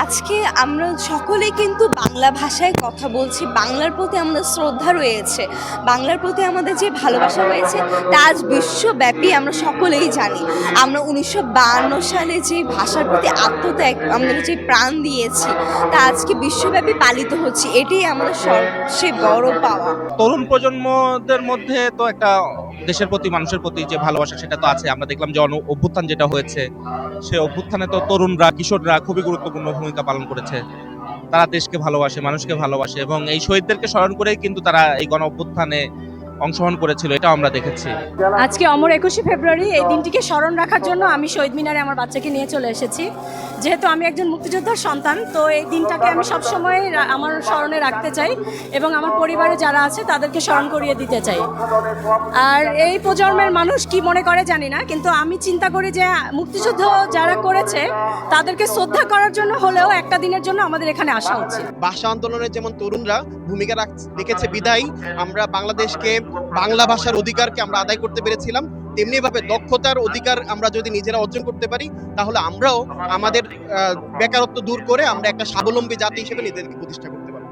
আজকে আমরা সকলেই কিন্তু বাংলা ভাষায় কথা বলছি। বাংলার প্রতি আমাদের শ্রদ্ধা রয়েছে, বাংলার প্রতি আমাদের যে ভালোবাসা রয়েছে তা আজ বিশ্বব্যাপী আমরা সকলেই জানি। আমরা 1952 সালে যে ভাষার প্রতি আত্মত্যাগ, আমরা যে প্রাণ দিয়েছি তা আজকে বিশ্বব্যাপী পালিত হচ্ছে। এটাই আমাদের সবচেয়ে বড় পাওয়া। তরুণ প্রজন্মদের মধ্যে তো একটা দেশের প্রতি, মানুষের প্রতি যে ভালোবাসা সেটা তো আছে। আমরা দেখলাম যে অভ্যুত্থান যেটা হয়েছে, সেই অভ্যুত্থানে তো তরুণরা, কিশোররা খুবই গুরুত্বপূর্ণ ভূমিকা পালন করেছে। তারা দেশকে ভালোবাসে, মানুষকে ভালোবাসে এবং এই শহীদদেরকে স্মরণ করেই কিন্তু তারা এই গণ অভ্যুত্থানে অংশগ্রহণ করেছিল, এটাও আমরা দেখেছি। আজকে অমর 21শে ফেব্রুয়ারি, এই দিনটিকে স্মরণ রাখার জন্য আমি শহীদ মিনারে আমার বাচ্চাকে নিয়ে চলে এসেছি। যেহেতু আমি একজন মুক্তিযোদ্ধার সন্তান, তো এই দিনটাকে আমি সবসময় আমার স্মরণে রাখতে চাই এবং আমার পরিবারে যারা আছে তাদেরকে স্মরণ করিয়ে দিতে চাই। আর এই প্রজন্মের মানুষ কি মনে করে জানি না, কিন্তু আমি চিন্তা করি যে মুক্তিযুদ্ধ যারা করেছে তাদেরকে শ্রদ্ধা করার জন্য হলেও একটা দিনের জন্য আমাদের এখানে আসা উচিত। ভাষা আন্দোলনের যেমন তরুণরা ভূমিকা রেখেছে বিদায় আমরা বাংলাদেশকে বাংলা ভাষার অধিকারকে আমরা আদায় করতে পেরেছিলাম। তেমনি ভাবে দক্ষতার অধিকার আমরা যদি নিজেরা অর্জন করতে পারি, তাহলে আমরাও আমাদের বেকারত্ব দূর করে আমরা একটা স্বাবলম্বী জাতি হিসেবে নিজেদেরকে প্রতিষ্ঠা করতে পারি।